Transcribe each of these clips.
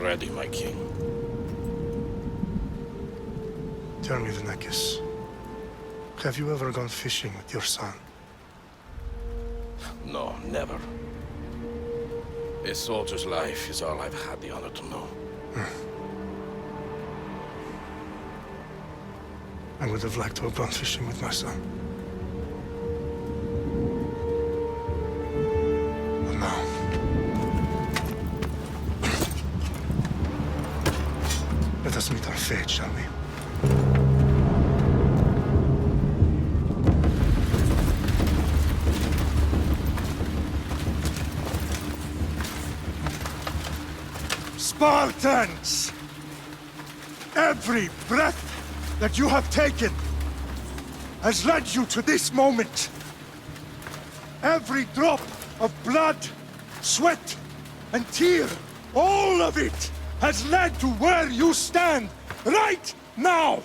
ready, my king. Tell me, Vinakis, have you ever gone fishing with your son? No, never. A soldier's life is all I've had the honor to know. I would have liked to have gone fishing with my son. But now... let us meet our fate, shall we? Spartans! Every breath that you have taken has led you to this moment. Every drop of blood, sweat, and tear, all of it has led to where you stand right now.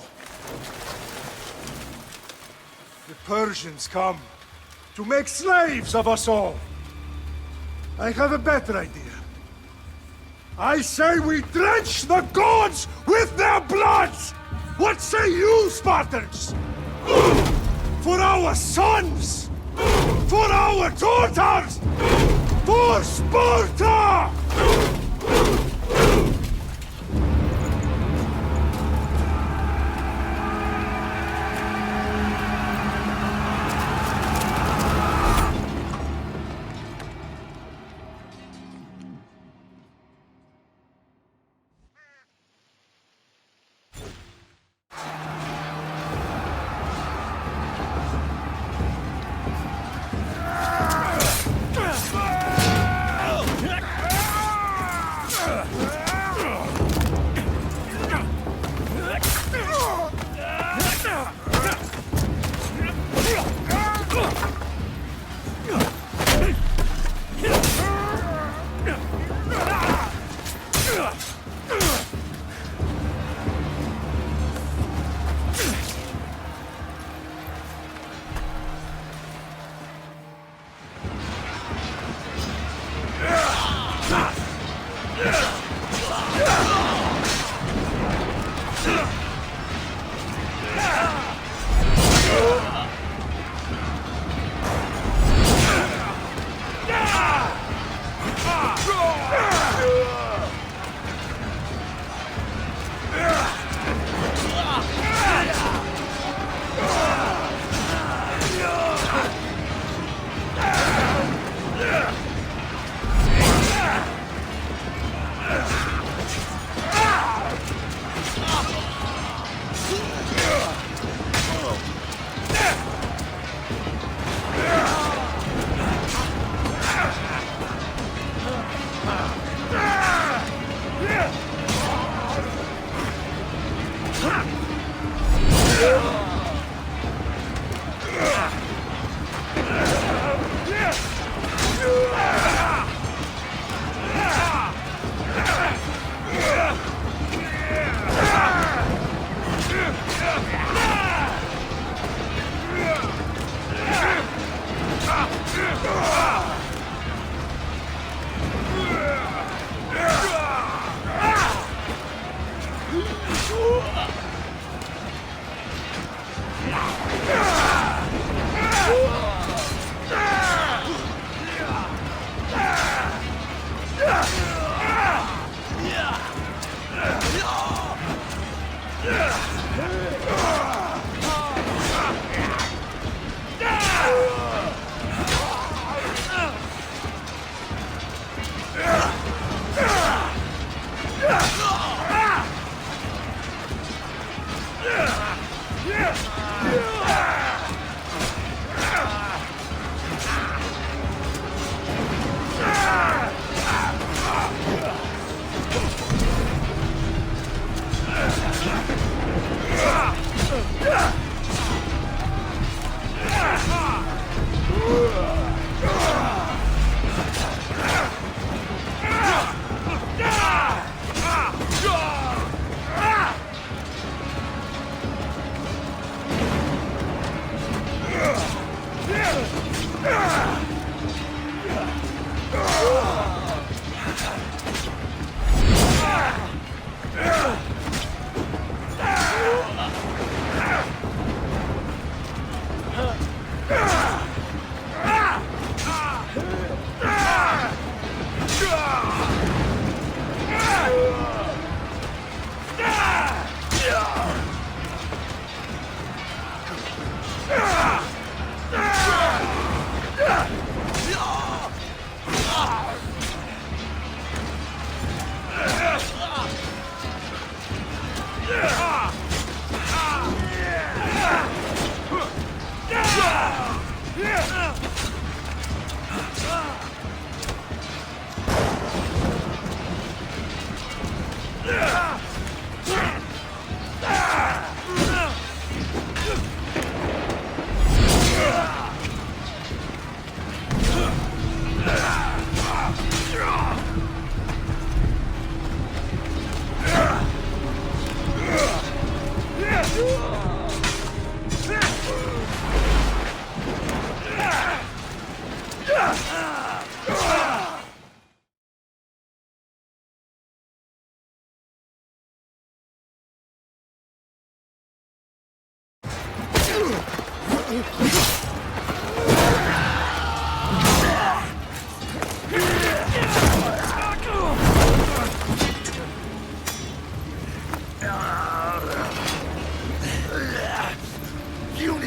The Persians come to make slaves of us all. I have a better idea. I say we drench the gods with their bloods! What say you, Spartans? For our sons! For our daughters! For Sparta!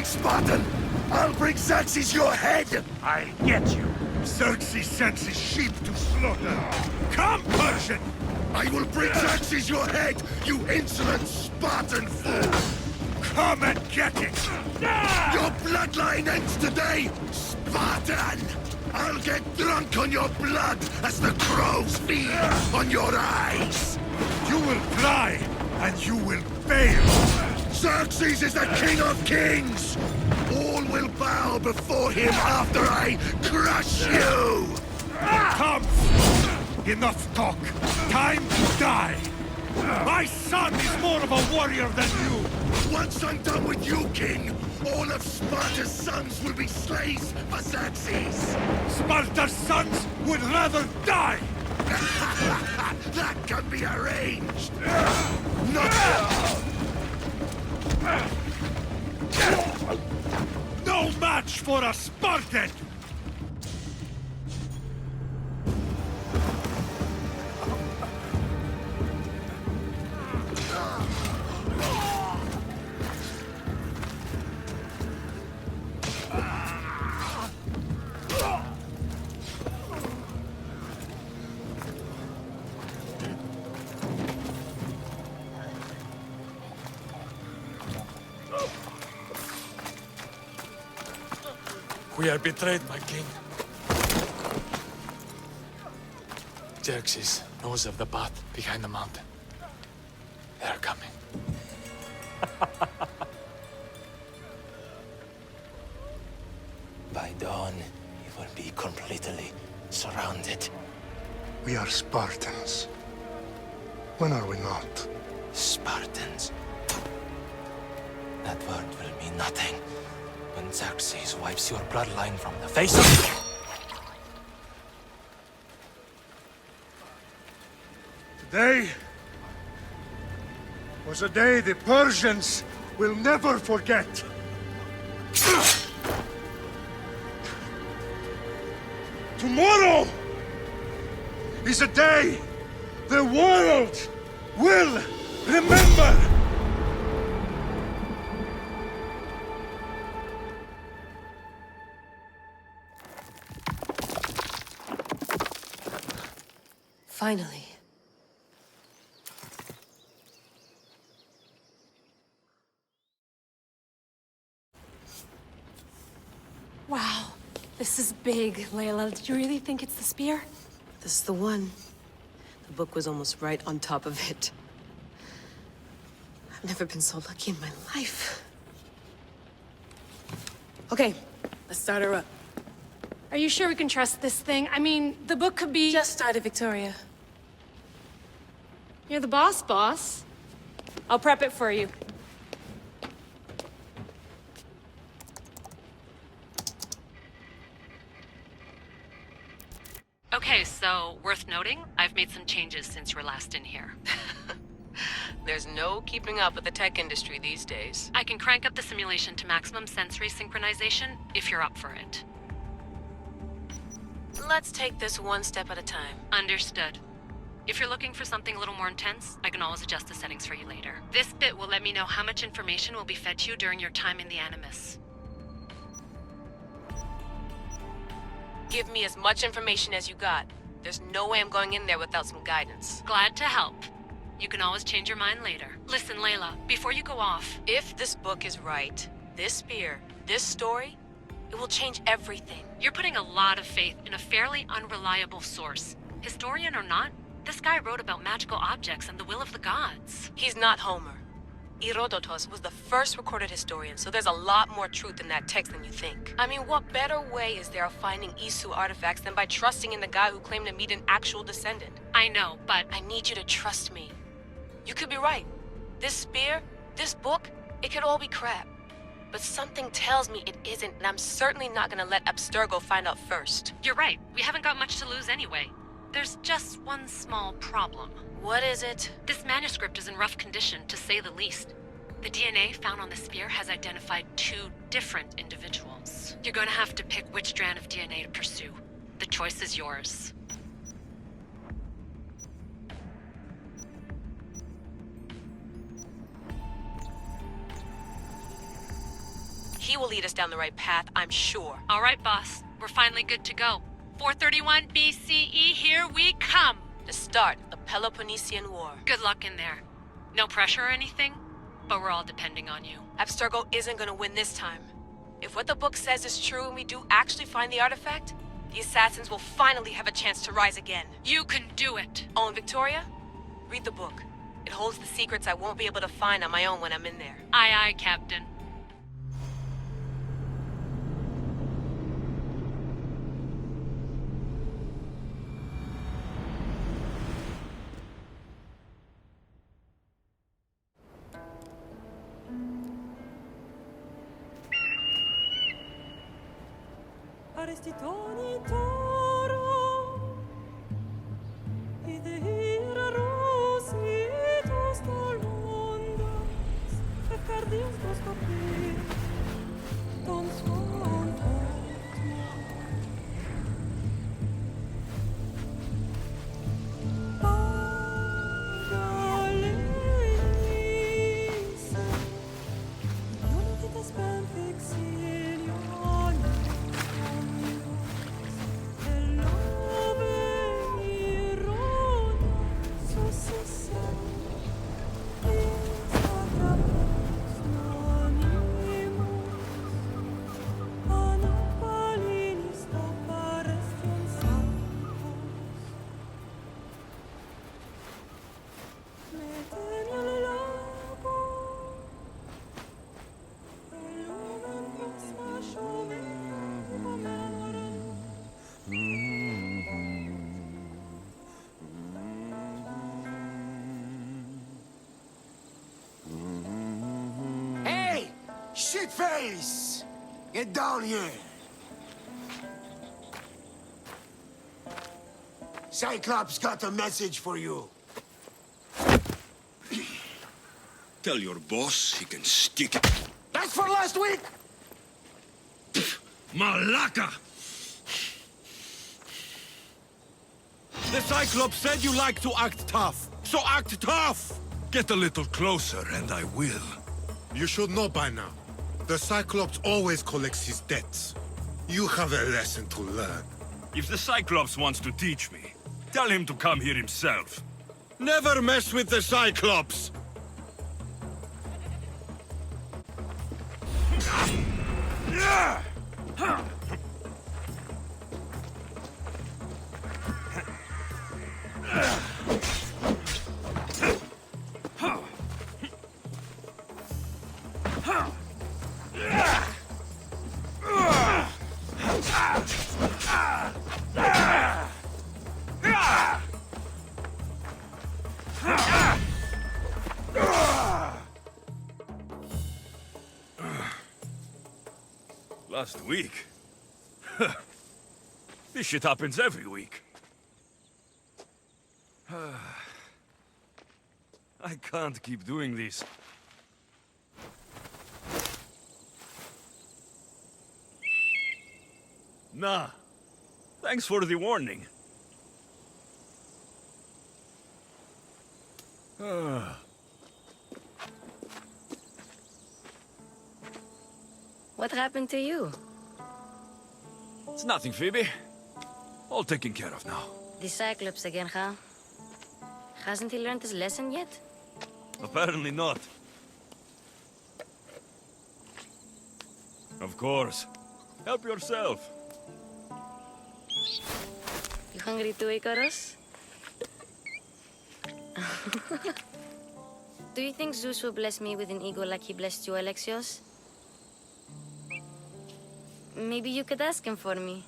Spartan! I'll bring Xerxes your head! I'll get you. Xerxes sends his sheep to slaughter. Come, Persian! I will bring Xerxes your head, you insolent Spartan fool! Come and get it! Your bloodline ends today, Spartan! I'll get drunk on your blood as the crows feed on your eyes! You will try, and you will fail! Xerxes is the king of kings! All will bow before him after I crush you! Come! Enough talk! Time to die! My son is more of a warrior than you! Once I'm done with you, king, all of Sparta's sons will be slaves for Xerxes! Sparta's sons would rather die! That can be arranged! Not... No match for a Spartan! We are betrayed, my king. Xerxes knows of the path behind the mountain. They are coming. By dawn, you will be completely surrounded. We are Spartans. When are we not? Spartans. That word will mean nothing when Xerxes wipes your bloodline from the face of... Today was a day the Persians will never forget. Tomorrow is a day the world will remember. Finally. Wow, this is big, Layla. Did you really think it's the spear? This is the one. The book was almost right on top of it. I've never been so lucky in my life. Okay, let's start her up. Are you sure we can trust this thing? I mean, the book could be... Just started, Victoria. You're the boss. I'll prep it for you. Okay, so worth noting, I've made some changes since you were last in here. There's no keeping up with the tech industry these days. I can crank up the simulation to maximum sensory synchronization if you're up for it. Let's take this one step at a time. Understood. If you're looking for something a little more intense, I can always adjust the settings for you later. This bit will let me know how much information will be fed to you during your time in the Animus. Give me as much information as you got. There's no way I'm going in there without some guidance. Glad to help. You can always change your mind later. Listen, Layla, before you go off... If this book is right, this spear, this story, it will change everything. You're putting a lot of faith in a fairly unreliable source. Historian or not, this guy wrote about magical objects and the will of the gods. He's not Homer. Herodotus was the first recorded historian, so there's a lot more truth in that text than you think. I mean, what better way is there of finding Isu artifacts than by trusting in the guy who claimed to meet an actual descendant? I know, but... I need you to trust me. You could be right. This spear, this book, it could all be crap. But something tells me it isn't, and I'm certainly not gonna let Abstergo find out first. You're right. We haven't got much to lose anyway. There's just one small problem. What is it? This manuscript is in rough condition, to say the least. The DNA found on the spear has identified 2 different individuals. You're gonna have to pick which strand of DNA to pursue. The choice is yours. He will lead us down the right path, I'm sure. All right, boss. We're finally good to go. 431 BCE, here we come! The start of the Peloponnesian War. Good luck in there. No pressure or anything, but we're all depending on you. Abstergo isn't gonna win this time. If what the book says is true and we do actually find the artifact, the assassins will finally have a chance to rise again. You can do it! Oh, and Victoria? Read the book. It holds the secrets I won't be able to find on my own when I'm in there. Aye, aye, Captain. Arrestitoni toro, idehira rositos tolmondas, efcardios boskopir, ton son Pagalisa, non ti t'aspen fixilion. Shitface! Get down here! Cyclops got a message for you. Tell your boss he can stick it. That's for last week! Malaka! The Cyclops said you like to act tough, so act tough! Get a little closer and I will. You should know by now. The Cyclops always collects his debts. You have a lesson to learn. If the Cyclops wants to teach me, tell him to come here himself. Never mess with the Cyclops! Last week? This shit happens every week. I can't keep doing this. Nah. Thanks for the warning. What happened to you? It's nothing, Phoebe. All taken care of now. The Cyclops again, huh? Hasn't he learned his lesson yet? Apparently not. Of course. Help yourself. You hungry too, Icarus? Do you think Zeus will bless me with an ego like he blessed you, Alexios? Maybe you could ask him for me.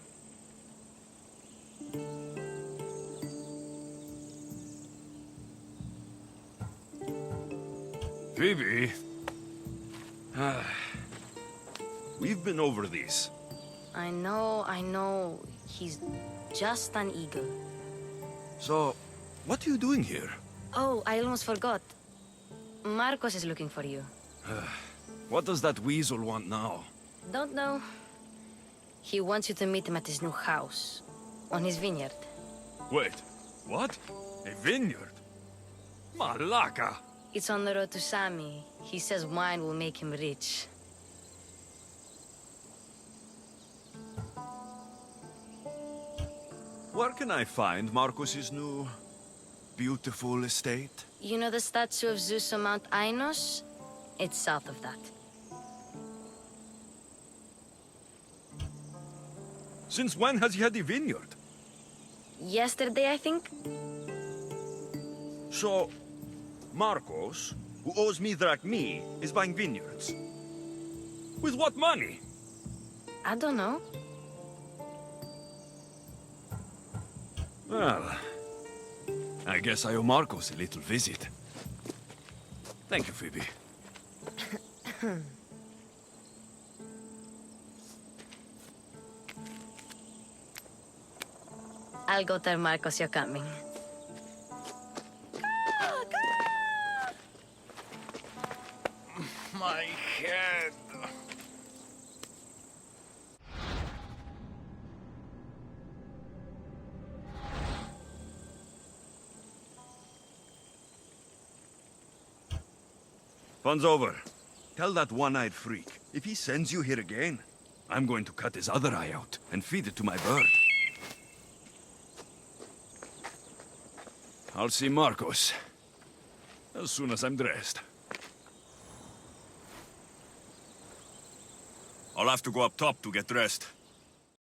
Phoebe. We've been over this. I know. He's just an eagle. So, what are you doing here? Oh, I almost forgot. Marcos is looking for you. What does that weasel want now? Don't know. He wants you to meet him at his new house. On his vineyard. Wait, what? A vineyard? Malaka! It's on the road to Sami. He says wine will make him rich. Where can I find Marcos's new, beautiful estate? You know the statue of Zeus on Mount Ainos? It's south of that. Since when has he had a vineyard? Yesterday, I think? So, Marcos, who owes me drachmi, is buying vineyards. With what money? I don't know. Well, I guess I owe Marcos a little visit. Thank you, Phoebe. I'll go tell Marcos you're coming. My head. Fun's over. Tell that one-eyed freak, if he sends you here again, I'm going to cut his other eye out and feed it to my bird. I'll see Marcos as soon as I'm dressed. I'll have to go up top to get dressed.